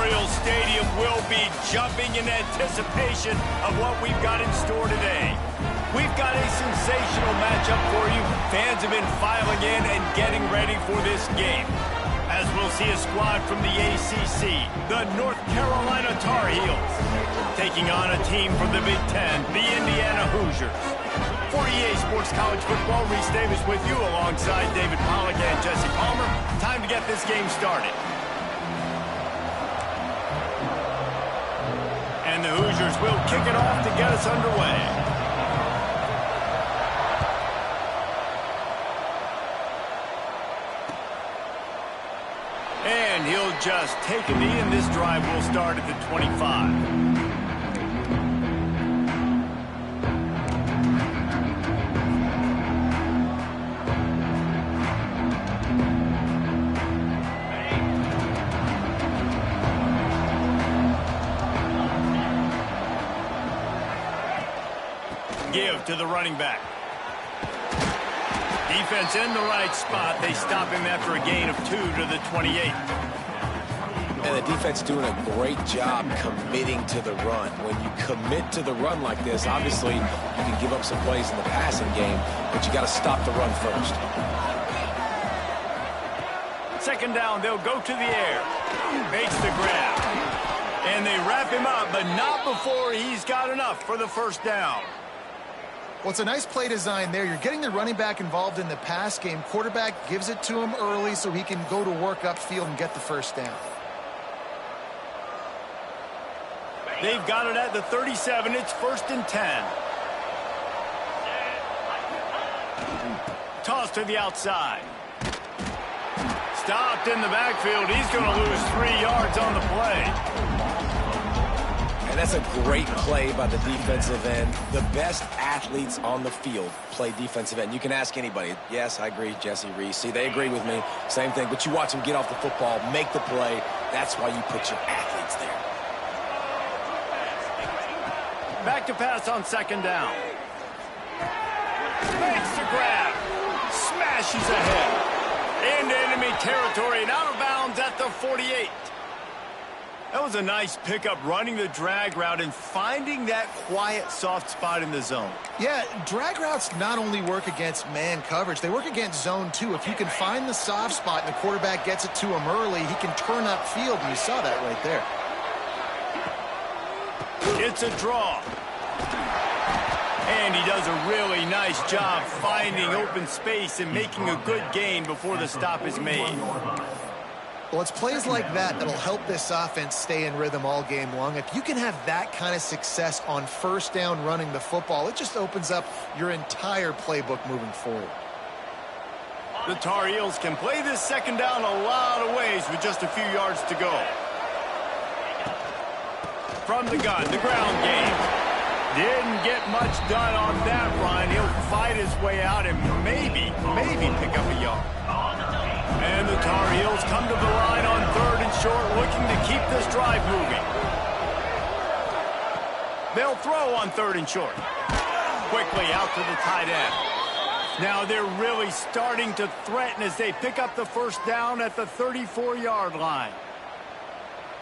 Tar Heel Stadium will be jumping in anticipation of what we've got in store today. We've got a sensational matchup for you. Fans have been filing in and getting ready for this game. As we'll see a squad from the ACC, the North Carolina Tar Heels, taking on a team from the Big Ten, the Indiana Hoosiers. For EA Sports College Football, Reese Davis with you alongside David Pollack and Jesse Palmer. Time to get this game started. And the Hoosiers will kick it off to get us underway. And he'll just take a knee, and this drive will start at the 25. Give to the running back. Defense in the right spot. They stop him after a gain of 2 to the 28. And the defense doing a great job committing to the run. When you commit to the run like this, obviously you can give up some plays in the passing game, but you got to stop the run first. Second down, they'll go to the air. Makes the grab. And they wrap him up, but not before he's got enough for the first down. Well, it's a nice play design there. You're getting the running back involved in the pass game. Quarterback gives it to him early so he can go to work upfield and get the first down. They've got it at the 37. It's 1st and 10. Toss to the outside. Stopped in the backfield. He's going to lose 3 yards on the play. And that's a great play by the defensive end. The best athletes on the field play defensive end. You can ask anybody. Yes, I agree, Jesse, Reese. See, they agree with me. Same thing. But you watch them get off the football, make the play. That's why you put your athletes there. Back to pass on second down. Makes the grab. Smashes ahead. Into enemy territory and out of bounds at the 48. That was a nice pickup, running the drag route and finding that quiet, soft spot in the zone. Yeah, drag routes not only work against man coverage, they work against zone too. If you can find the soft spot and the quarterback gets it to him early, he can turn upfield, and you saw that right there. It's a draw. And he does a really nice job finding open space and making a good gain before the stop is made. Well, it's plays like that that'll help this offense stay in rhythm all game long. If you can have that kind of success on first down running the football, it just opens up your entire playbook moving forward. The Tar Heels can play this second down a lot of ways with just a few yards to go. From the gun, the ground game. Didn't get much done on that run. He'll fight his way out and maybe pick up a yard. And the Tar Heels come to the line on 3rd and short, looking to keep this drive moving. They'll throw on 3rd and short. Quickly out to the tight end. Now they're really starting to threaten as they pick up the first down at the 34-yard line.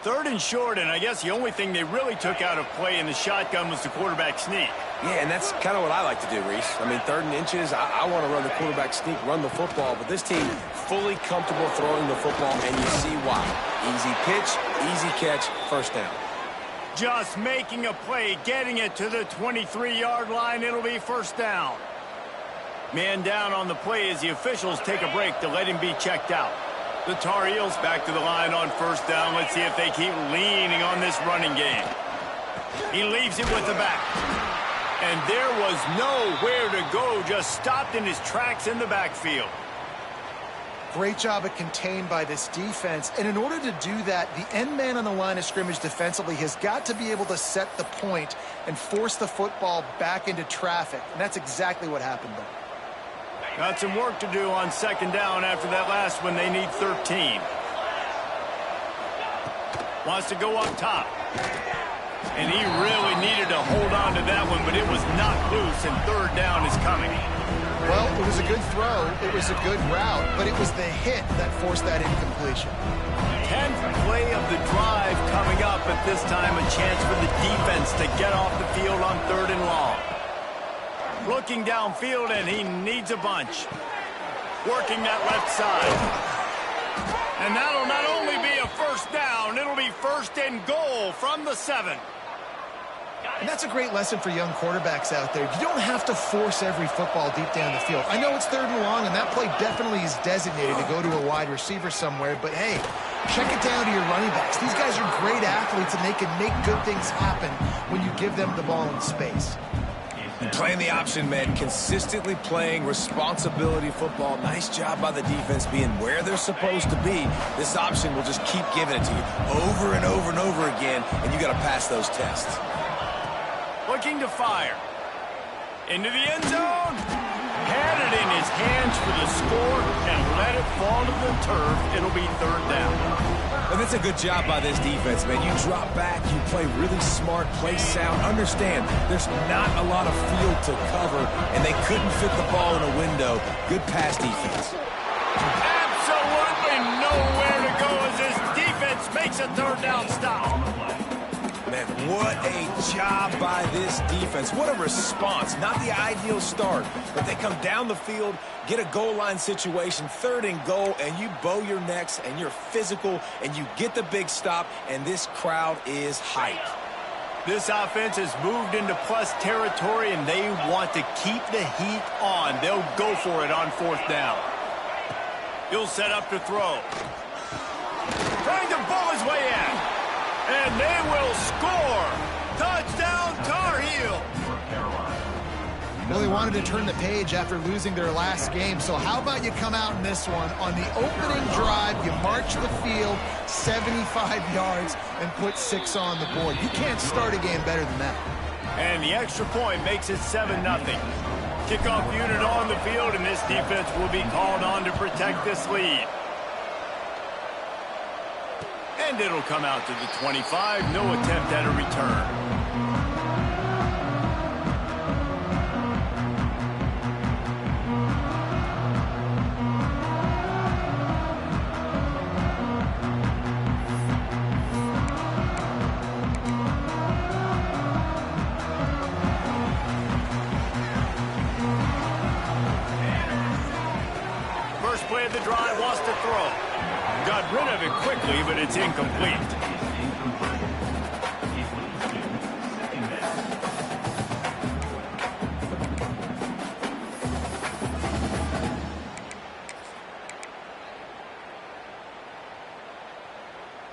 3rd and short, and I guess the only thing they really took out of play in the shotgun was the quarterback sneak. Yeah, and that's kind of what I like to do, Reese. I mean, 3rd and inches, I want to run the quarterback sneak, run the football, but this team fully comfortable throwing the football, and you see why. Easy pitch, easy catch, first down. Just making a play, getting it to the 23-yard line. It'll be first down. Man down on the play as the officials take a break to let him be checked out. The Tar Heels back to the line on first down. Let's see if they keep leaning on this running game. He leaves it with the back. And there was nowhere to go, just stopped in his tracks in the backfield. Great job at contained by this defense. And in order to do that, the end man on the line of scrimmage defensively has got to be able to set the point and force the football back into traffic. And that's exactly what happened there. Got some work to do on second down after that last one. They need 13. Wants to go up top. And he really needed to hold on to that one, but it was knocked loose, and 3rd down is coming. Well, it was a good throw. It was a good route, but it was the hit that forced that incompletion. 10th play of the drive coming up, at this time a chance for the defense to get off the field on 3rd and long. Looking downfield, and he needs a bunch. Working that left side. And that'll not only be a first down, it'll be 1st and goal from the 7. And that's a great lesson for young quarterbacks out there. You don't have to force every football deep down the field. I know it's 3rd and long, and that play definitely is designated to go to a wide receiver somewhere, but hey, check it down to your running backs. These guys are great athletes, and they can make good things happen when you give them the ball in space. Playing the option, man, consistently playing responsibility football. Nice job by the defense being where they're supposed to be. This option will just keep giving it to you over and over and over again, and you got to pass those tests. Looking to fire. Into the end zone. Had it in his hands for the score and let it fall to the turf. It'll be 3rd down. And that's a good job by this defense, man. You drop back, you play really smart, play sound. Understand, there's not a lot of field to cover, and they couldn't fit the ball in a window. Good pass defense. Absolutely nowhere to go as this defense makes a 3rd down stop. Man, what a job by this defense. What a response. Not the ideal start, but they come down the field, get a goal line situation, 3rd and goal, and you bow your necks, and you're physical, and you get the big stop, and this crowd is hyped. This offense has moved into plus territory, and they want to keep the heat on. They'll go for it on 4th down. He'll set up to throw. Trying to ball his way in. And they will score. Touchdown, Tar Heels. Well, they wanted to turn the page after losing their last game, so how about you come out in this one? On the opening drive, you march the field 75 yards and put 6 on the board. You can't start a game better than that. And the extra point makes it 7-0. Kickoff unit on the field, and this defense will be called on to protect this lead. And it'll come out to the 25. No attempt at a return. First play of the drive, wants to throw. Got rid of it quickly, but it's incomplete.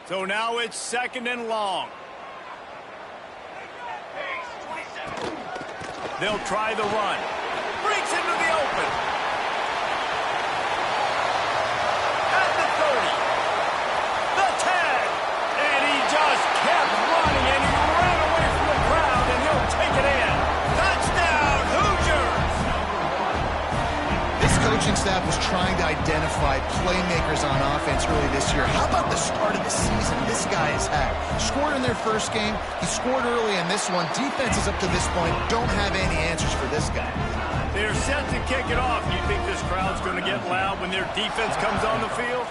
So now it's 2nd and long. They'll try the run. Breaks into the open. At the 30. The 10. And he just kept running, and he ran away from the crowd, and he'll take it in. Touchdown, Hoosiers! This coaching staff was trying to identify playmakers on offense early this year. How about the start of the season this guy has had? Scored in their first game. He scored early in this one. Defenses up to this point don't have any answers for this guy. They're set to kick it off. You think this crowd's going to get loud when their defense comes on the field?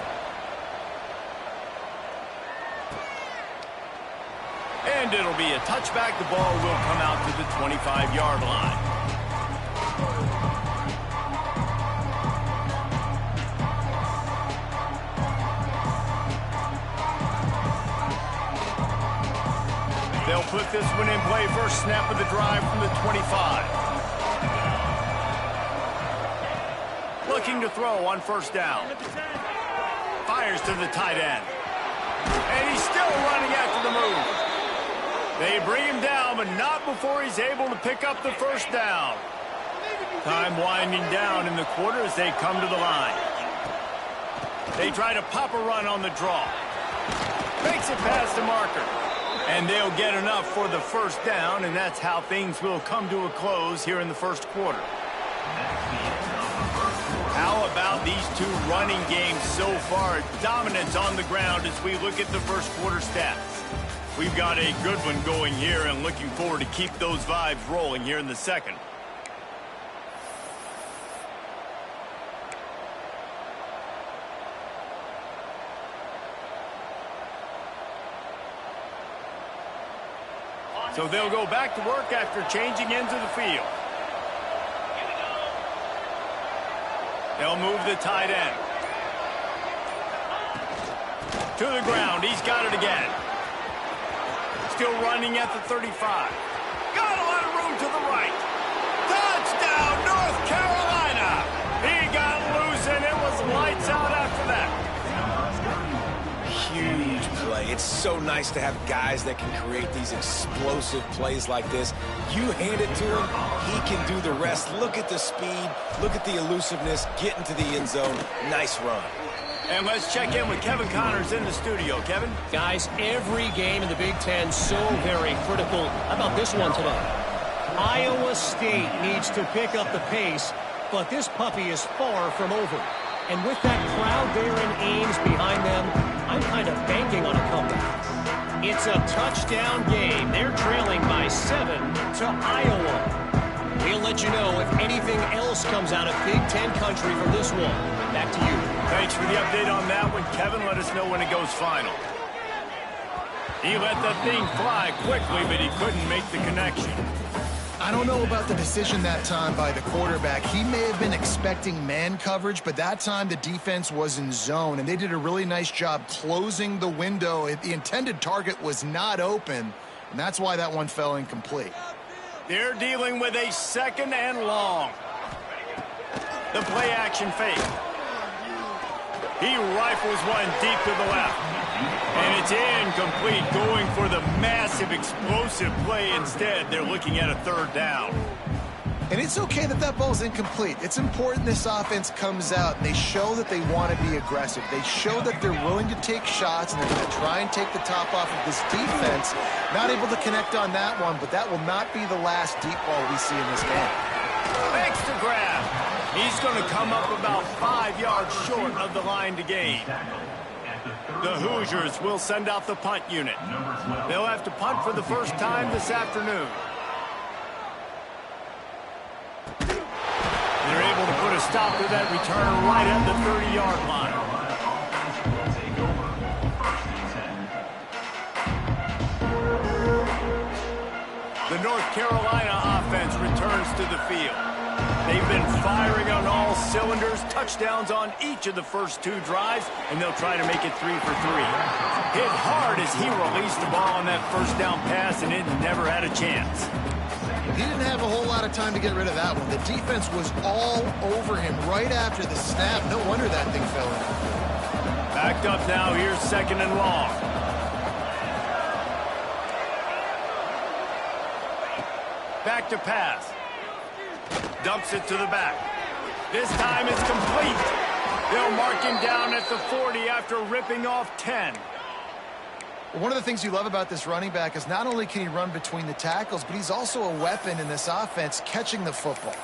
And it'll be a touchback. The ball will come out to the 25-yard line. They'll put this one in play. First snap of the drive from the 25. Looking to throw on 1st down. Fires to the tight end. And he's still running after the move. They bring him down, but not before he's able to pick up the 1st down. Time winding down in the quarter as they come to the line. They try to pop a run on the draw. Makes it past the marker. And they'll get enough for the 1st down, and that's how things will come to a close here in the 1st quarter. How about these two running games so far? Dominance on the ground as we look at the 1st quarter stats. We've got a good one going here and looking forward to keep those vibes rolling here in the 2nd. So they'll go back to work after changing into the field. They'll move the tight end. To the ground. He's got it again. Still running at the 35. Got a lot of room to the right. Touchdown, North Carolina. He got loose, and it was lights out after that. Huge play. It's so nice to have guys that can create these explosive plays like this. You hand it to him, he can do the rest. Look at the speed. Look at the elusiveness. Get into the end zone. Nice run. And let's check in with Kevin Connors in the studio. Kevin? Guys, every game in the Big Ten so very critical. How about this one today? Iowa State needs to pick up the pace, but this puppy is far from over. And with that crowd there in Ames behind them, I'm kind of banking on a comeback. It's a touchdown game. They're trailing by 7 to Iowa. We'll let you know if anything else comes out of Big Ten country from this one. Back to you. Thanks for the update on that one, Kevin. Let us know when it goes final. He let that thing fly quickly, but he couldn't make the connection. I don't know about the decision that time by the quarterback. He may have been expecting man coverage, but that time the defense was in zone, and they did a really nice job closing the window. The intended target was not open, and that's why that one fell incomplete. They're dealing with a 2nd and long. The play action fake. He rifles one deep to the left. And it's incomplete, going for the massive explosive play instead. They're looking at a 3rd down. And it's okay that that ball's incomplete. It's important this offense comes out and they show that they want to be aggressive. They show that they're willing to take shots and they're going to try and take the top off of this defense. Not able to connect on that one, but that will not be the last deep ball we see in this game. Extra grab. He's going to come up about 5 yards short of the line to gain. The Hoosiers will send out the punt unit. They'll have to punt for the first time this afternoon. They're able to put a stop to that return right at the 30-yard line. The North Carolina offense returns to the field. They've been firing on all cylinders, touchdowns on each of the first 2 drives, and they'll try to make it 3 for 3. Hit hard as he released the ball on that first down pass, and it never had a chance. He didn't have a whole lot of time to get rid of that one. The defense was all over him right after the snap. No wonder that thing fell in. Backed up now. Here's 2nd and long. Back to pass. Dumps it to the back. This time it's complete. They'll mark him down at the 40 after ripping off 10. One of the things you love about this running back is not only can he run between the tackles, but he's also a weapon in this offense catching the football.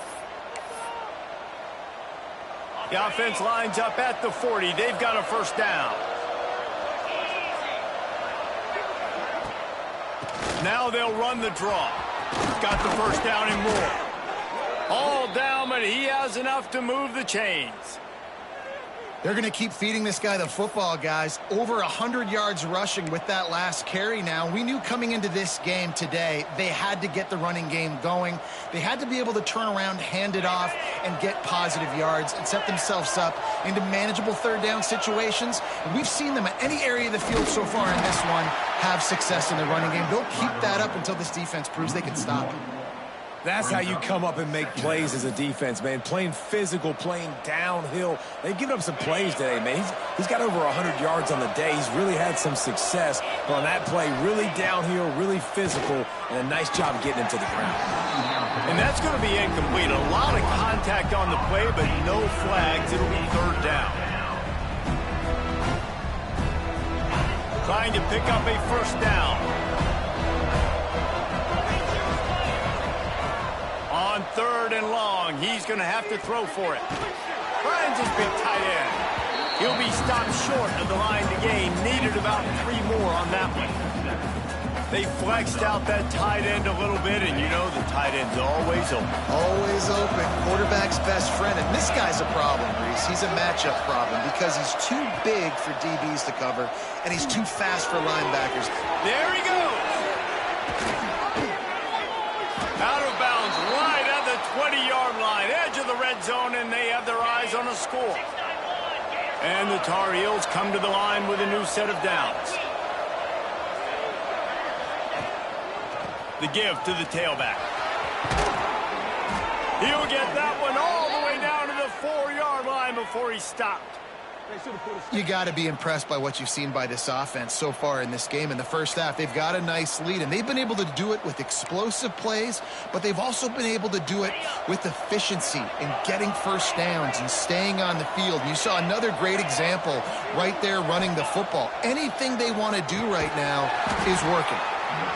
The offense lines up at the 40. They've got a 1st down. Now they'll run the draw. Got the 1st down and more. All down, but he has enough to move the chains. They're going to keep feeding this guy the football, guys. Over 100 yards rushing with that last carry now. We knew coming into this game today, they had to get the running game going. They had to be able to turn around, hand it off, and get positive yards and set themselves up into manageable 3rd down situations. And we've seen them at any area of the field so far in this one have success in the running game. They'll keep that up until this defense proves they can stop it. That's how you come up and make plays as a defense, man. Playing physical, playing downhill. They've given up some plays today, man. He's got over 100 yards on the day. He's really had some success. But on that play, really downhill, really physical, and a nice job getting him to the ground. And that's going to be incomplete. A lot of contact on the play, but no flags. It'll be 3rd down. Trying to pick up a 1st down. On 3rd and long, he's going to have to throw for it. Finds his big tight end. He'll be stopped short of the line to gain. Needed about 3 more on that one. They flexed out that tight end a little bit, and you know the tight end's always open. Always open. Quarterback's best friend. And this guy's a problem, Reese. He's a matchup problem because he's too big for DBs to cover, and he's too fast for linebackers. There he goes. Out of bounds, right at the 20-yard line, edge of the red zone, and they have their eyes on a score. And the Tar Heels come to the line with a new set of downs. The give to the tailback. He'll get that one all the way down to the 4-yard line before he stopped. You got to be impressed by what you've seen by this offense so far in this game. In the first half, they've got a nice lead, and they've been able to do it with explosive plays, but they've also been able to do it with efficiency and getting first downs and staying on the field. And you saw another great example right there running the football. Anything they want to do right now is working.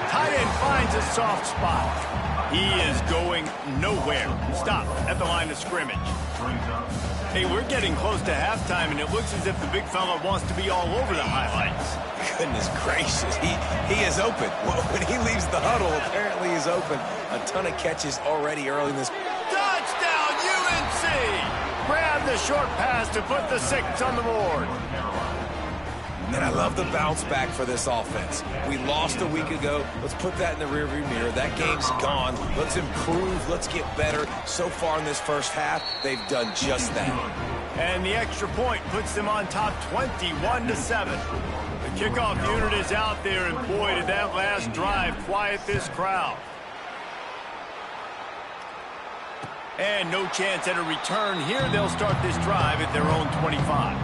Tight end finds a soft spot. He is going nowhere. Stop at the line of scrimmage. Hey, we're getting close to halftime, and it looks as if the big fella wants to be all over the highlights. Goodness gracious, he is open. Well, when he leaves the huddle, apparently he's open. A ton of catches already early in this. Touchdown, UNC! Grab the short pass to put the 6 on the board. And I love the bounce back for this offense. We lost a week ago. Let's put that in the rearview mirror. That game's gone. Let's improve. Let's get better. So far in this first half, they've done just that. And the extra point puts them on top 21-7. The kickoff unit is out there, and boy, did that last drive quiet this crowd. And no chance at a return here. They'll start this drive at their own 25.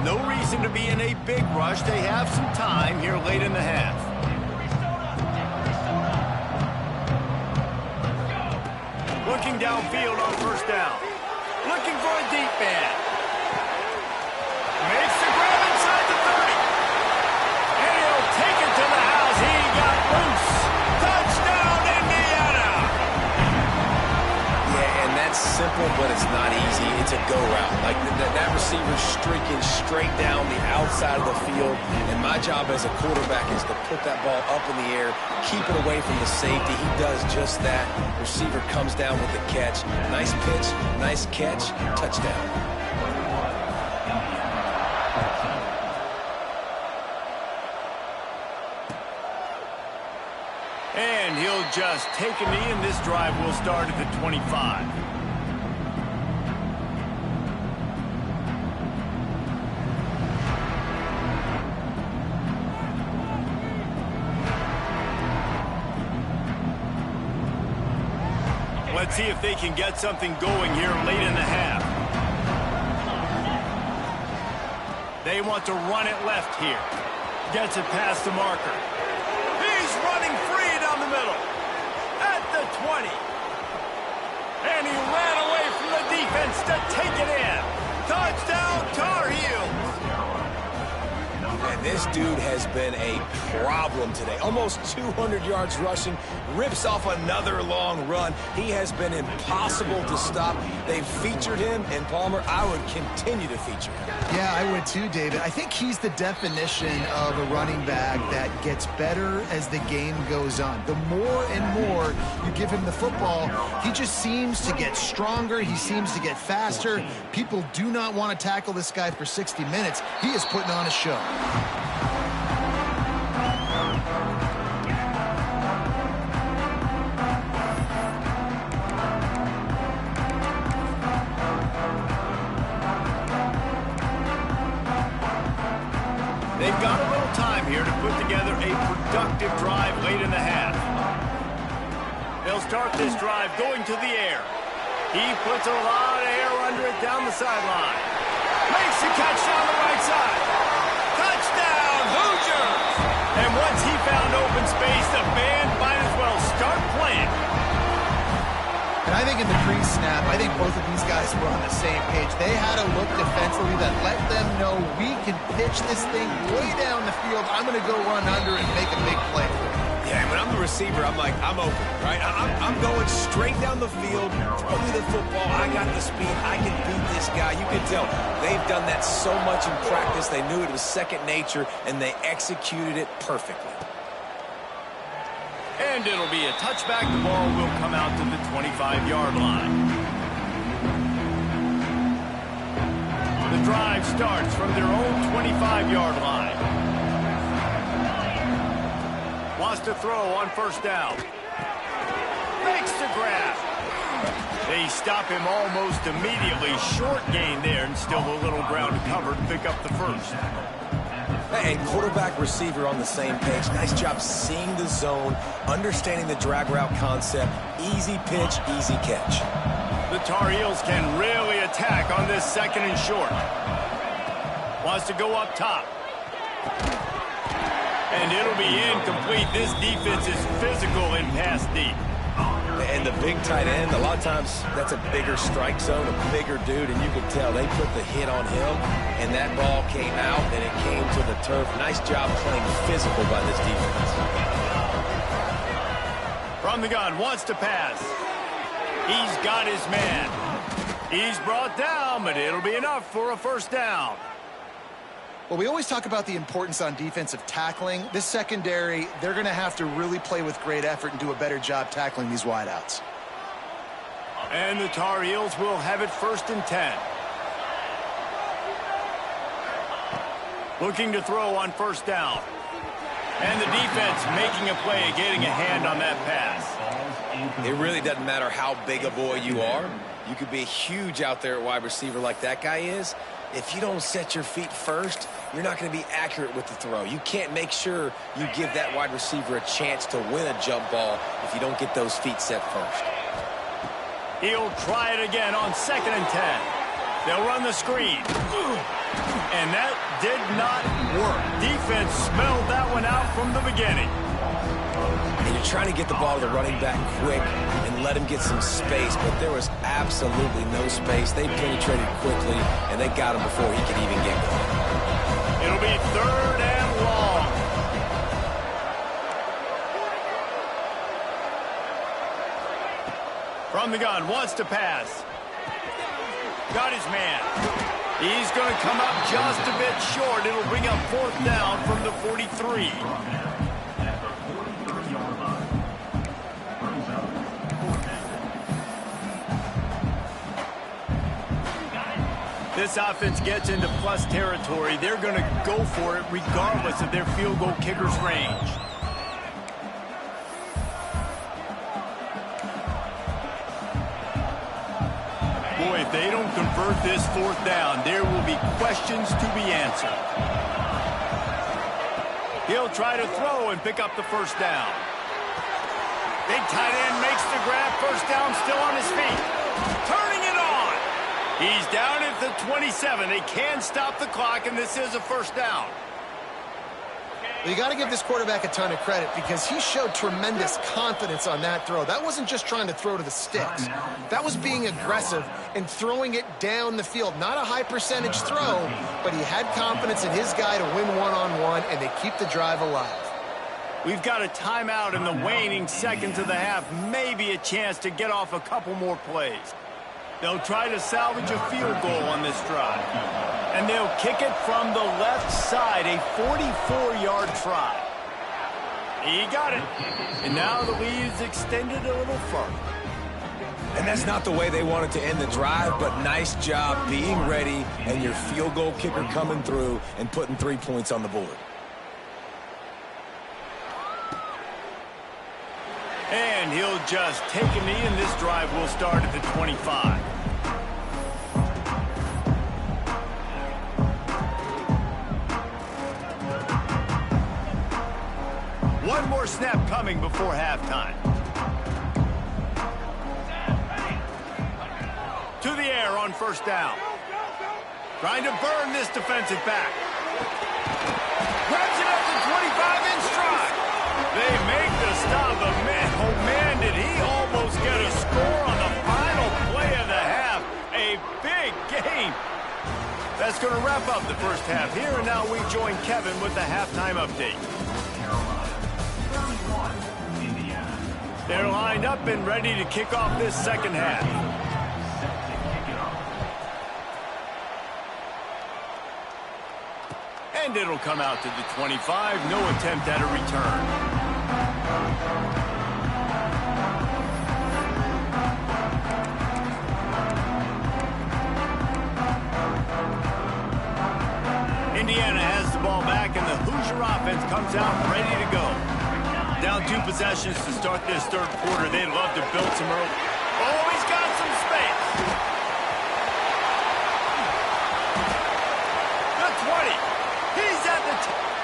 No reason to be in a big rush. They have some time here late in the half. Looking downfield on first down. Looking for a deep man. Makes the grab inside the 30. And he'll take it to the house. He got loose. Touchdown, Indiana. Yeah, and that's simple, but it's not easy. It's a go route. Like that receiver's streaking straight down the outside of the field, and my job as a quarterback is to put that ball up in the air, keep it away from the safety. He does just that. Receiver comes down with the catch. Nice pitch, nice catch, touchdown. And he'll just take a knee, and this drive will start at the 25. Let's see if they can get something going here late in the half. They want to run it left here. Gets it past the marker. He's running free down the middle. At the 20. And he ran away from the defense to take it in. Touchdown, Tar Heels. And this dude has been a problem today. Almost 200 yards rushing, rips off another long run. He has been impossible to stop. They've featured him, and Palmer, I would continue to feature him. Yeah, I would too, David. I think he's the definition of a running back that gets better as the game goes on. The more and more you give him the football, he just seems to get stronger. He seems to get faster. People do not want to tackle this guy for 60 minutes. He is putting on a show. They've got a little time here to put together a productive drive late in the half. They'll start this drive going to the air. He puts a lot of air under it down the sideline. Makes the catch down the right side. Touchdown, Hoosiers! And once he found open space, the band might as well start playing. And I think in the pre-snap, I think both of these guys were on the same page. They had a look defensively that let them know we can pitch this thing way down the field. I'm going to go run under and make a big play. Yeah, when I'm the receiver, I'm like, I'm open, right? I'm going straight down the field, throw me the football. I got the speed. I can beat this guy. You can tell they've done that so much in practice. They knew it was second nature, and they executed it perfectly. And it'll be a touchback. The ball will come out to the 25-yard line. The drive starts from their own 25-yard line. Wants to throw on first down. Makes the grab. They stop him almost immediately. Short gain there, and still a little ground to cover to pick up the first. Hey, quarterback, receiver on the same page. Nice job seeing the zone, understanding the drag route concept. Easy pitch, easy catch. The Tar Heels can really attack on this second and short. Wants to go up top. And it'll be incomplete. This defense is physical in pass deep. And the big tight end, a lot of times that's a bigger strike zone, a bigger dude, and you can tell they put the hit on him, and that ball came out, and it came to the turf. Nice job playing physical by this defense. From the gun, wants to pass. He's got his man. He's brought down, but it'll be enough for a first down. Well, we always talk about the importance on defensive tackling. This secondary, they're going to have to really play with great effort and do a better job tackling these wideouts. And the Tar Heels will have it 1st and 10. Looking to throw on first down. And the defense making a play, getting a hand on that pass. It really doesn't matter how big a boy you are. You could be huge out there at wide receiver like that guy is. If you don't set your feet first, you're not going to be accurate with the throw. You can't make sure you give that wide receiver a chance to win a jump ball if you don't get those feet set first. He'll try it again on 2nd and 10. They'll run the screen. And that did not work. Defense smelled that one out from the beginning. And you're trying to get the ball to the running back quick and let him get some space, but there was absolutely no space. They penetrated quickly, and they got him before he could even get going. It'll be 3rd and long. From the gun, wants to pass. Got his man. He's going to come up just a bit short. It'll bring up 4th down from the 43. This offense gets into plus territory. They're going to go for it regardless of their field goal kicker's range. Boy, if they don't convert this 4th down, there will be questions to be answered. He'll try to throw and pick up the first down. Big tight end makes the grab. First down, still on his feet. Turning it on. He's down at the 27. They can stop the clock, and this is a first down. Well, you got to give this quarterback a ton of credit because he showed tremendous confidence on that throw. That wasn't just trying to throw to the sticks. That was being aggressive and throwing it down the field. Not a high percentage throw, but he had confidence in his guy to win one-on-one, and they keep the drive alive. We've got a timeout in the waning seconds of the half. Maybe a chance to get off a couple more plays. They'll try to salvage a field goal on this drive. And they'll kick it from the left side, a 44-yard try. He got it. And now the lead is extended a little further. And that's not the way they wanted to end the drive, but nice job being ready and your field goal kicker coming through and putting 3 points on the board. And he'll just take a knee, and this drive will start at the 25. One more snap coming before halftime. To the air on first down. Trying to burn this defensive back. Grabs it at the 25 in stride. They make the stop, but man, oh man, did he almost get a score on the final play of the half. A big game. That's going to wrap up the first half here, and now we join Kevin with the halftime update. They're lined up and ready to kick off this second half. And it'll come out to the 25. No attempt at a return. comes out ready to go. Down 2 possessions to start this third quarter. They'd love to build some early. Oh, he's got some space. The 20. He's at the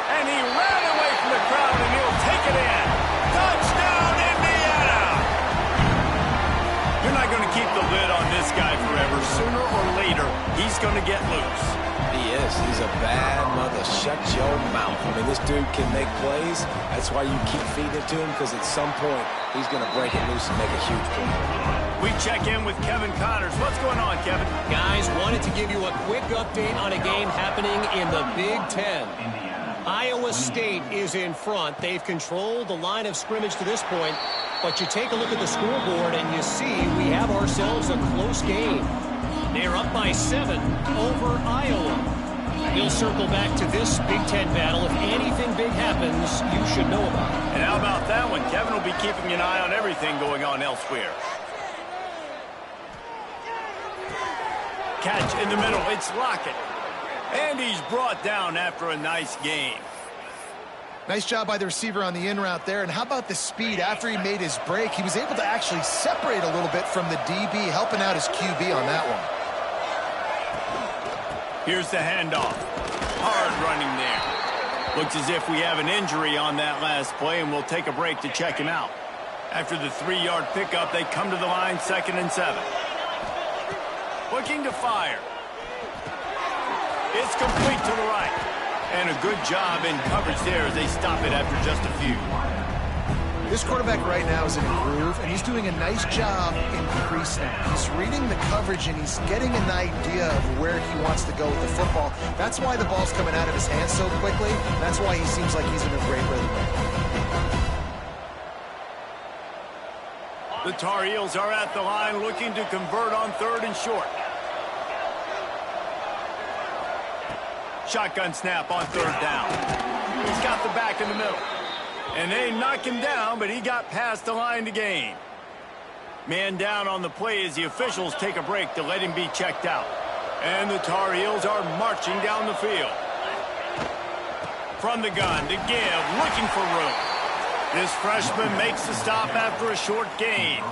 and he ran away from the crowd, and he'll take it in. Touchdown, Indiana! You're not going to keep the lid on this guy forever. Sooner or later, he's going to get loose. He is. He's a bad mother. Shut your mouth. I mean, this dude can make plays. That's why you keep feeding it to him, because at some point, he's going to break it loose and make a huge play. We check in with Kevin Connors. What's going on, Kevin? Guys, wanted to give you a quick update on a game happening in the Big Ten. Iowa State is in front. They've controlled the line of scrimmage to this point, but you take a look at the scoreboard and you see we have ourselves a close game. They're up by 7 over Iowa. We'll circle back to this Big Ten battle. If anything big happens, you should know about it. And how about that one? Kevin will be keeping an eye on everything going on elsewhere. Catch in the middle. It's Lockett. And he's brought down after a nice game. Nice job by the receiver on the in route there. And how about the speed? After he made his break, he was able to actually separate a little bit from the DB, helping out his QB on that one. Here's the handoff. Hard running there. Looks as if we have an injury on that last play, and we'll take a break to check him out. After the 3-yard pickup, they come to the line, 2nd and 7. Looking to fire. It's complete to the right. And a good job in coverage there as they stop it after just a few. This quarterback right now is in a groove, and he's doing a nice job in pre-snap. He's reading the coverage, and he's getting an idea of where he wants to go with the football. That's why the ball's coming out of his hands so quickly. That's why he seems like he's in a great rhythm. The Tar Heels are at the line looking to convert on 3rd and short. Shotgun snap on 3rd down. He's got the back in the middle. And they knock him down, but he got past the line to gain. Man down on the play as the officials take a break to let him be checked out. And the Tar Heels are marching down the field. From the gun to give, looking for room. This freshman makes the stop after a short gain.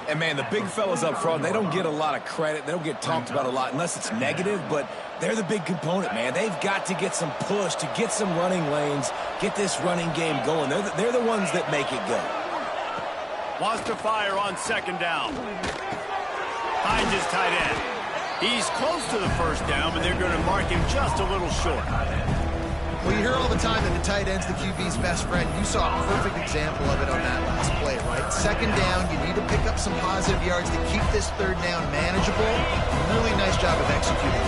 And, man, the big fellas up front, they don't get a lot of credit. They don't get talked about a lot unless it's negative, but they're the big component, man. They've got to get some push, to get some running lanes, get this running game going. They're the ones that make it go. Wants to fire on 2nd down. Finds his tight end. He's close to the 1st down, but they're going to mark him just a little short. Well, you hear all the time that the tight end's the QB's best friend. You saw a perfect example of it on that last play, right? 2nd down, you need to pick up some positive yards to keep this 3rd down manageable. Really nice job of executing.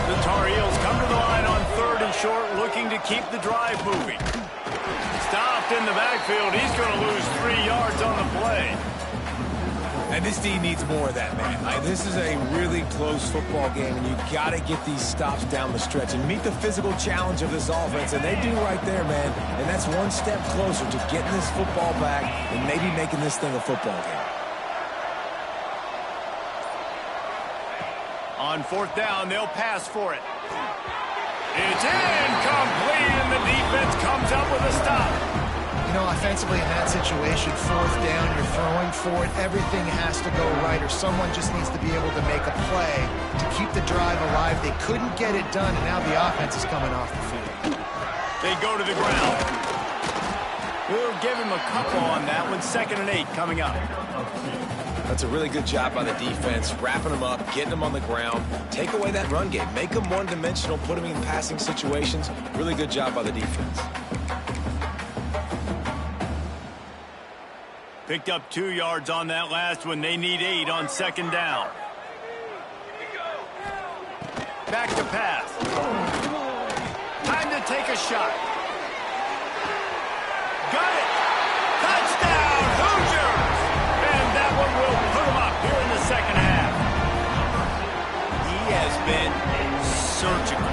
The Tar Heels come to the line on 3rd and short, looking to keep the drive moving. Stopped in the backfield. He's going to lose 3 yards on the play. And this team needs more of that, man. This is a really close football game, and you got to get these stops down the stretch and meet the physical challenge of this offense, and they do right there, man. And that's one step closer to getting this football back and maybe making this thing a football game. On 4th down, they'll pass for it. It's incomplete, and the defense comes up with a stop. You know, offensively in that situation, 4th down, you're throwing for it. Everything has to go right, or someone just needs to be able to make a play to keep the drive alive. They couldn't get it done, and now the offense is coming off the field. They go to the ground. We'll give him a couple on that one. 2nd and 8 coming up. That's a really good job by the defense, wrapping them up, getting them on the ground. Take away that run game. Make them one-dimensional, put them in passing situations. Really good job by the defense. Picked up 2 yards on that last one. They need 8 on 2nd down. Back to pass. Time to take a shot. Got it. Touchdown, Hoosiers! And that one will put them up here in the 2nd half. He has been surgical.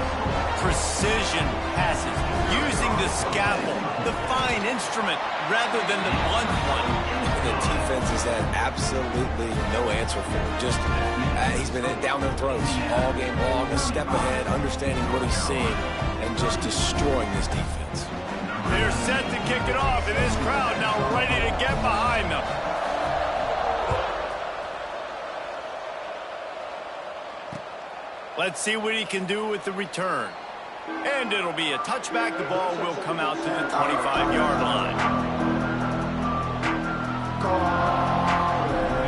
Precision passes. Using the scalpel, the fine instrument, rather than the blunt one. The defense has had absolutely no answer for him. Just, he's been down their throats all game long, a step ahead, understanding what he's seeing, and just destroying this defense. They're set to kick it off, and this crowd now ready to get behind them. Let's see what he can do with the return. And it'll be a touchback. The ball will come out to the 25-yard line.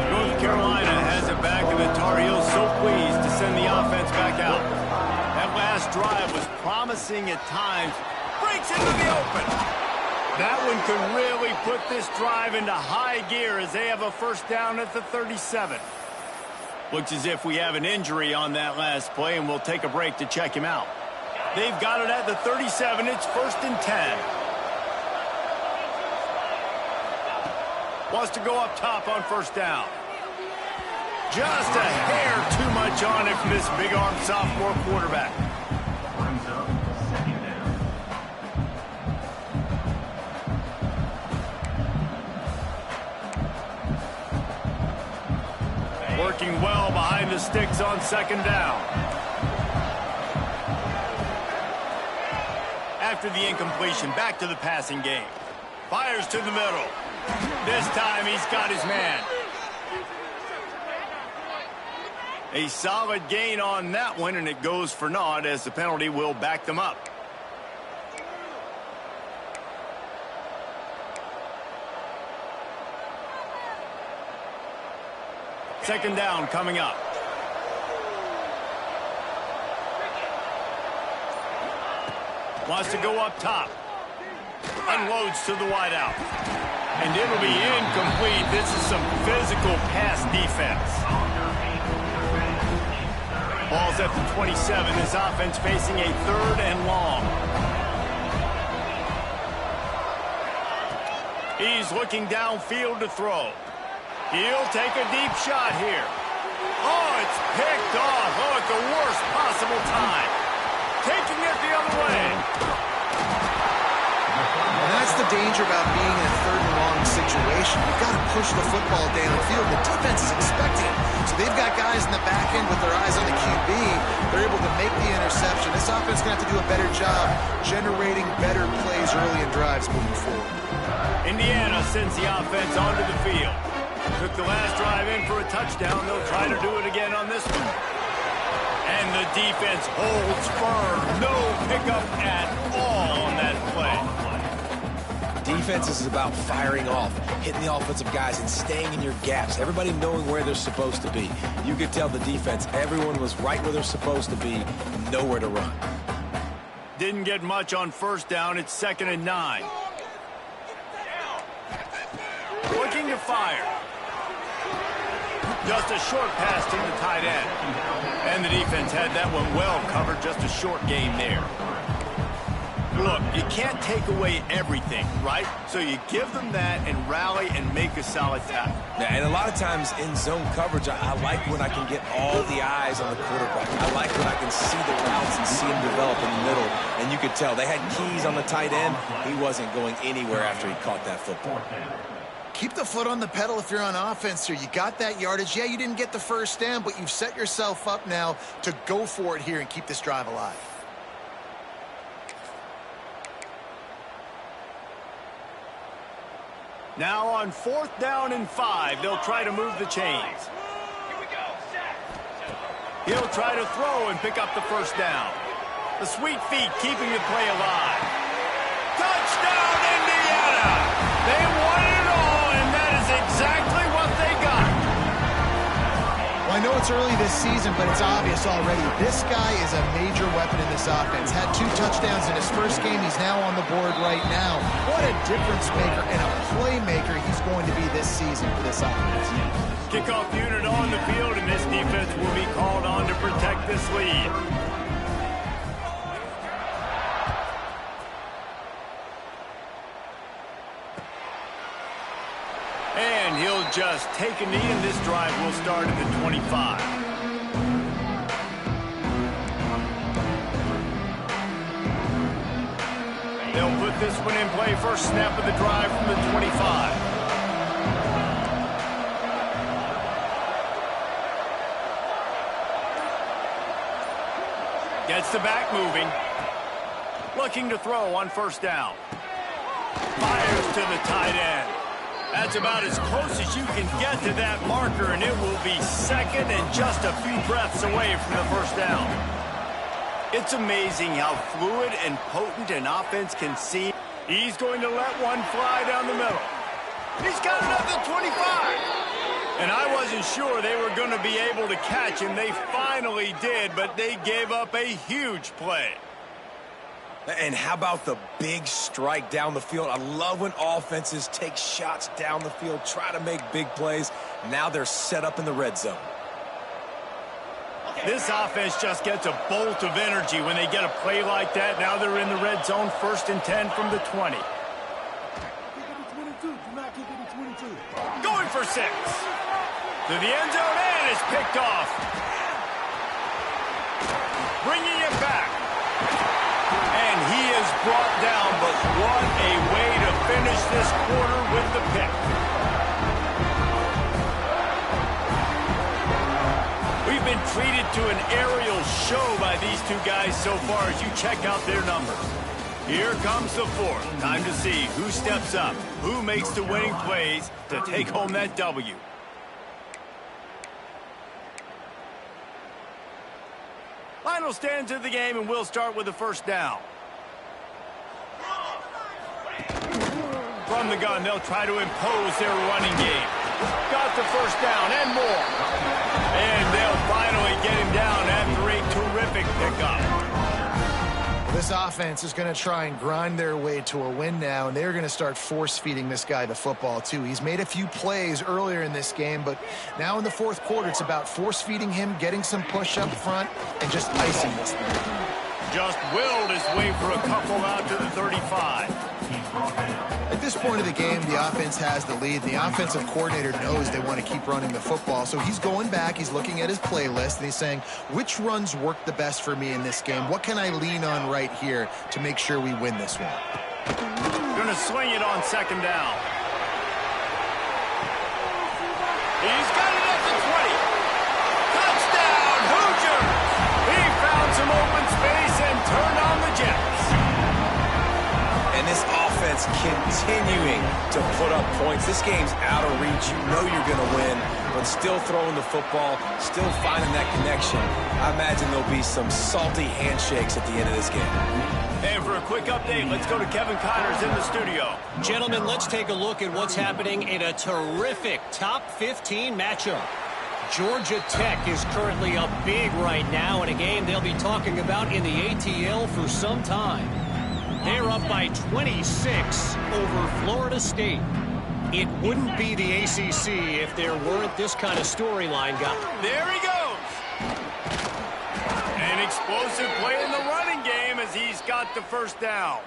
North Carolina has it back, and the Tar Heels so pleased to send the offense back out. That last drive was promising at times. Breaks into the open. That one could really put this drive into high gear as they have a first down at the 37. Looks as if we have an injury on that last play, and we'll take a break to check him out. They've got it at the 37. It's 1st and 10. Wants to go up top on first down. Just a hair too much on it from this big-arm sophomore quarterback. Working well behind the sticks on second down. After the incompletion, back to the passing game. Fires to the middle. This time he's got his man. A solid gain on that one, and it goes for naught as the penalty will back them up. Second down coming up. Wants to go up top. Unloads to the wideout. And it'll be incomplete. This is some physical pass defense. Ball's at the 27. This offense facing a 3rd and long. He's looking downfield to throw. He'll take a deep shot here. Oh, it's picked off. Oh, at the worst possible time. Taking it the other way. And that's the danger about being in a 3rd and long situation. You've got to push the football downfield. The defense is expecting it. So they've got guys in the back end with their eyes on the QB. They're able to make the interception. This offense is going to have to do a better job generating better plays early in drives moving forward. Indiana sends the offense onto the field. Took the last drive in for a touchdown. They'll try to do it again on this one. And the defense holds firm. No pickup at all on that play. Defense is about firing off, hitting the offensive guys and staying in your gaps. Everybody knowing where they're supposed to be. You could tell the defense, everyone was right where they're supposed to be, nowhere to run. Didn't get much on first down. It's 2nd and 9. Looking to fire. Just a short pass to the tight end. And the defense had that one well covered. Just a short game there. Look, you can't take away everything, right? So you give them that and rally and make a solid tackle. Yeah, and a lot of times in zone coverage, I like when I can get all the eyes on the quarterback. I like when I can see the routes and see him develop in the middle. And you could tell they had keys on the tight end. He wasn't going anywhere after he caught that football. Keep the foot on the pedal if you're on offense here. You got that yardage. Yeah, you didn't get the first down, but you've set yourself up now to go for it here and keep this drive alive. Now on 4th down and 5, they'll try to move the chains. He'll try to throw and pick up the first down. The sweet feet keeping the play alive. Touchdown, Indiana! They won it all, and that is exactly what they got. Well, I know it's early this season, but it's obvious already. This guy is a major weapon in this offense. Had 2 touchdowns in his first game. He's now on the board right now. What a difference maker and a playmaker he's going to be this season for this offense. Kickoff unit on the field, and this defense will be called on to protect this lead. And he'll just take a knee, and this drive will start at the 25. They'll put this one in play. First snap of the drive from the 25. Gets the back moving. Looking to throw on first down. Fires to the tight end. That's about as close as you can get to that marker, and it will be second and just a few breaths away from the first down. It's amazing how fluid and potent an offense can seem. He's going to let one fly down the middle. He's got it up to 25. And I wasn't sure they were going to be able to catch him. They finally did, but they gave up a huge play. And how about the big strike down the field? I love when offenses take shots down the field, try to make big plays. Now they're set up in the red zone. This offense just gets a bolt of energy when they get a play like that. Now they're in the red zone, 1st and 10 from the 20. Going for 6. To the end zone, and it's picked off. Bringing it back. And he is brought down, but what a way to finish this quarter with the pick. We've been treated to an aerial show by these two guys so far as you check out their numbers. Here comes the 4th. Time to see who steps up, who makes the winning plays to take home that W. Final stands of the game, and we'll start with the first down. From the gun, they'll try to impose their running game. Got the first down and more. And they'll finally get him down after a terrific pickup. This offense is going to try and grind their way to a win now, and they're going to start force-feeding this guy the football, too. He's made a few plays earlier in this game, but now in the 4th quarter, it's about force-feeding him, getting some push up front, and just icing this thing. Just willed his way for a couple out to the 35. At this point of the game, the offense has the lead. The offensive coordinator knows they want to keep running the football, so he's going back, he's looking at his playlist, and he's saying, which runs work the best for me in this game? What can I lean on right here to make sure we win this one? Going to swing it on 2nd down. He's got it at the 20. Touchdown, Hoosiers! He found some open space and turned on the Jets. And this offense continuing to put up points. This game's out of reach. You know you're going to win, but still throwing the football, still finding that connection. I imagine there'll be some salty handshakes at the end of this game. And for a quick update, let's go to Kevin Connors in the studio. Gentlemen, let's take a look at what's happening in a terrific top 15 matchup. Georgia Tech is currently up big right now in a game they'll be talking about in the ATL for some time. They're up by 26 over Florida State. It wouldn't be the ACC if there weren't this kind of storyline going. There he goes. An explosive play in the running game as he's got the first down.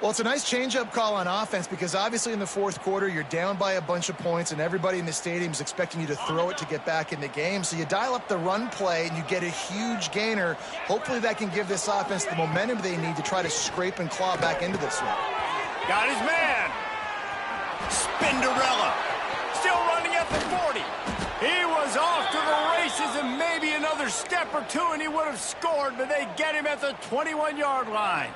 Well, it's a nice change-up call on offense because obviously in the 4th quarter, you're down by a bunch of points and everybody in the stadium is expecting you to throw it to get back in the game. So you dial up the run play and you get a huge gainer. Hopefully that can give this offense the momentum they need to try to scrape and claw back into this one. Got his man. Spinderella. Still running at the 40. He was off to the races and maybe another step or two and he would have scored, but they get him at the 21-yard line.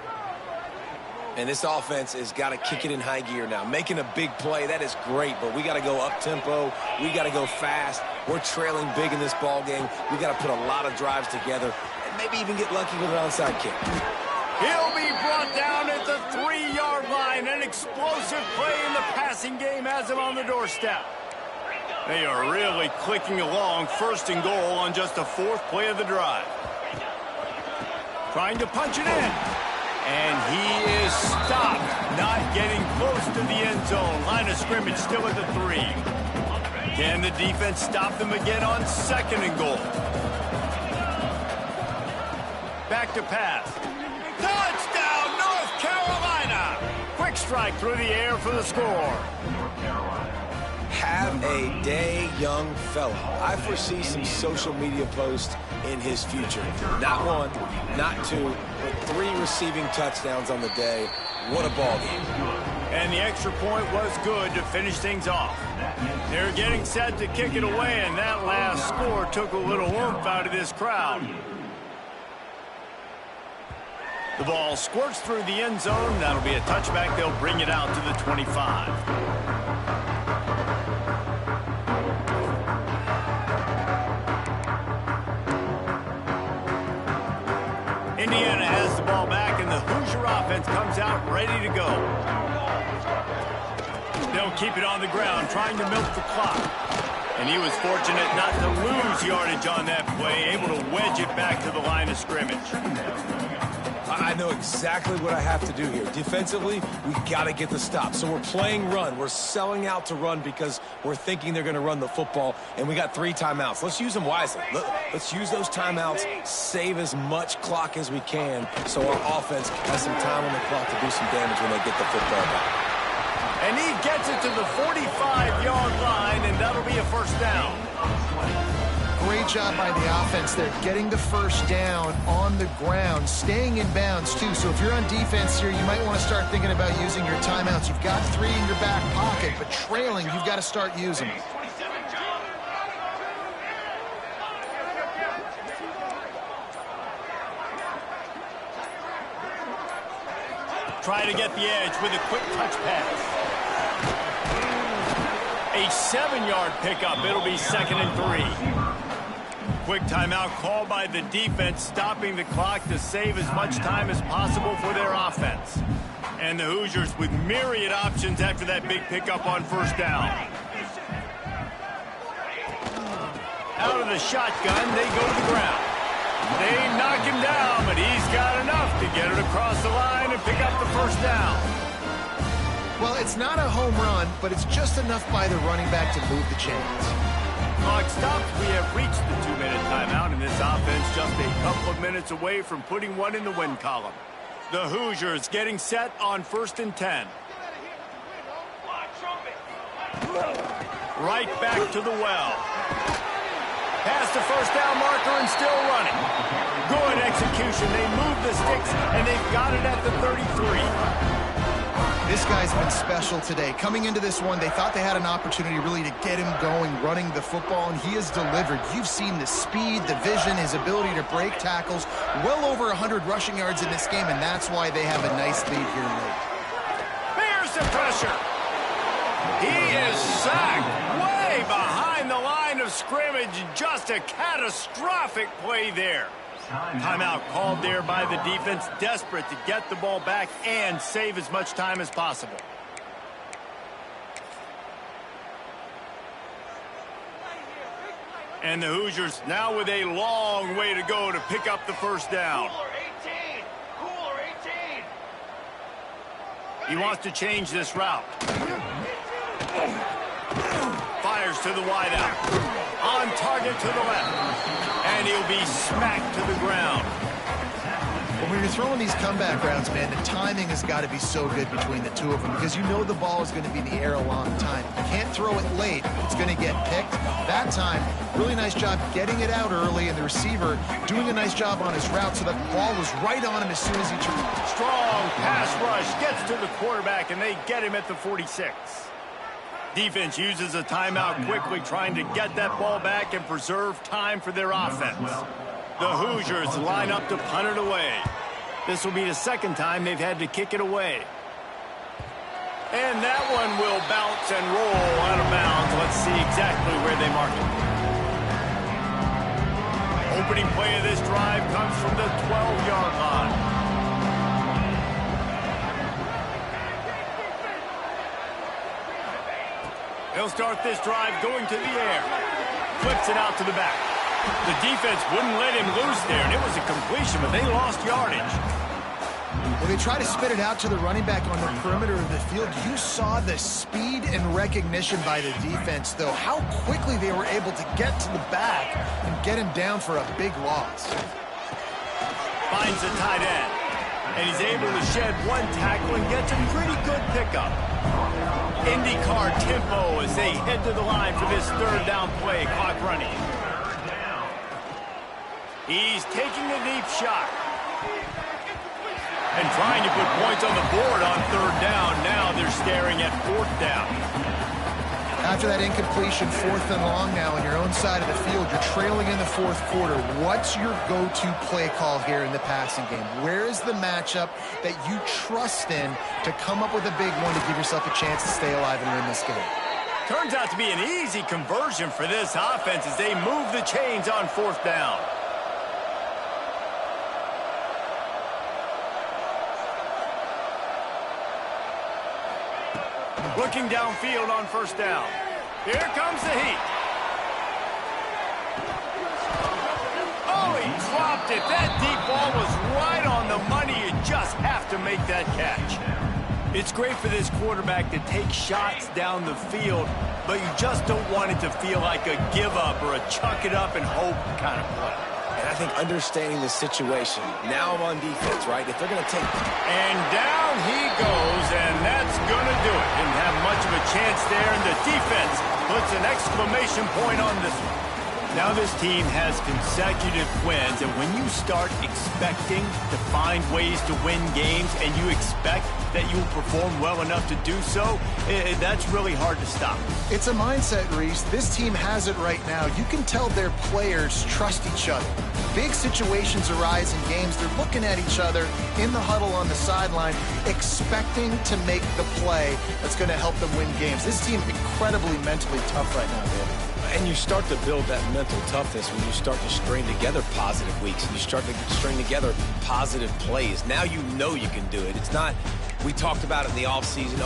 And this offense has got to kick it in high gear now. Making a big play, that is great, but we got to go up-tempo. We got to go fast. We're trailing big in this ball game. We got to put a lot of drives together and maybe even get lucky with an onside kick. He'll be brought down at the 3-yard line. An explosive play in the passing game has him on the doorstep. They are really clicking along, 1st and goal on just the 4th play of the drive. Trying to punch it in. And he is stopped, not getting close to the end zone. Line of scrimmage still at the 3. Can the defense stop them again on 2nd and goal? Back to pass. Touchdown, North Carolina! Quick strike through the air for the score. Have a day, young fella. I foresee some social media posts in his future. Not 1, not 2, but 3 receiving touchdowns on the day. What a ball game. And the extra point was good to finish things off. They're getting set to kick it away, and that last score took a little oomph out of this crowd. The ball squirts through the end zone. That'll be a touchback. They'll bring it out to the 25. Indiana has the ball back, and the Hoosier offense comes out ready to go. They'll keep it on the ground, trying to milk the clock. And he was fortunate not to lose yardage on that play, able to wedge it back to the line of scrimmage. I know exactly what I have to do here. Defensively, we got to get the stop. So we're playing run. We're selling out to run because we're thinking they're going to run the football, and we got 3 timeouts. Let's use them wisely. Let's use those timeouts, save as much clock as we can so our offense has some time on the clock to do some damage when they get the football back. And he gets it to the 45-yard line, and that'll be a first down. Great job by the offense there, getting the first down on the ground, staying in bounds, too. So if you're on defense here, you might want to start thinking about using your timeouts. You've got 3 in your back pocket, but trailing, you've got to start using them. Try to get the edge with a quick touch pass. A 7-yard pickup. It'll be 2nd and 3. Quick timeout called by the defense, stopping the clock to save as much time as possible for their offense. And the Hoosiers with myriad options after that big pickup on first down. Out of the shotgun, they go to the ground. They knock him down, but he's got enough to get it across the line and pick up the first down. Well, it's not a home run, but it's just enough by the running back to move the chains. Clock stops. We have reached the 2-minute timeout, and this offense just a couple of minutes away from putting one in the win column. The Hoosiers getting set on 1st and 10. Right back to the well. Past the first down marker and still running. Good execution. They move the sticks, and they've got it at the 33. This guy's been special today. Coming into this one, they thought they had an opportunity really to get him going, running the football, and he has delivered. You've seen the speed, the vision, his ability to break tackles. Well over 100 rushing yards in this game, and that's why they have a nice lead here late. Here's the pressure. He is sacked way behind the line of scrimmage. Just a catastrophic play there. Timeout called there by the defense, desperate to get the ball back and save as much time as possible. And the Hoosiers now with a long way to go to pick up the first down. He wants to change this route. Fires to the wideout. On target to the left. And he'll be smacked to the ground. Well, when you're throwing these comeback routes, man, the timing has got to be so good between the two of them because you know the ball is going to be in the air a long time. You can't throw it late. It's going to get picked. That time, really nice job getting it out early, and the receiver doing a nice job on his route so that the ball was right on him as soon as he turned. Strong pass rush gets to the quarterback, and they get him at the 46. Defense uses a timeout quickly, trying to get that ball back and preserve time for their offense. The Hoosiers line up to punt it away. This will be the second time they've had to kick it away. And that one will bounce and roll out of bounds. Let's see exactly where they mark it. Opening play of this drive comes from the 12-yard line. He'll start this drive going to the air. Flips it out to the back. The defense wouldn't let him loose there, and it was a completion, but they lost yardage. When they try to spit it out to the running back on the perimeter of the field, you saw the speed and recognition by the defense, though. How quickly they were able to get to the back and get him down for a big loss. Finds the tight end, and he's able to shed one tackle and gets a pretty good pickup. IndyCar tempo as they head to the line for this third down play. Clock running. He's taking a deep shot. And trying to put points on the board on third down. Now they're staring at fourth down. After that incompletion, 4th and long now on your own side of the field, you're trailing in the 4th quarter. What's your go-to play call here in the passing game? Where is the matchup that you trust in to come up with a big one to give yourself a chance to stay alive and win this game? Turns out to be an easy conversion for this offense as they move the chains on 4th down. Looking downfield on 1st down. Here comes the heat. Oh, he dropped it. That deep ball was right on the money. You just have to make that catch. It's great for this quarterback to take shots down the field, but you just don't want it to feel like a give-up or a chuck it up and hope kind of play. And I think understanding the situation, now I'm on defense, right? If they're going to take... And down he goes, and that's going to do it. Didn't have much of a chance there, and the defense puts an exclamation point on this one. Now this team has consecutive wins, and when you start expecting to find ways to win games and you expect that you will perform well enough to do so, that's really hard to stop. It's a mindset, Reese. This team has it right now. You can tell their players trust each other. Big situations arise in games. They're looking at each other in the huddle on the sideline, expecting to make the play that's going to help them win games. This team incredibly mentally tough right now, David. And you start to build that mental toughness when you start to string together positive weeks and you start to string together positive plays. Now you know you can do it. It's not, we talked about it in the offseason,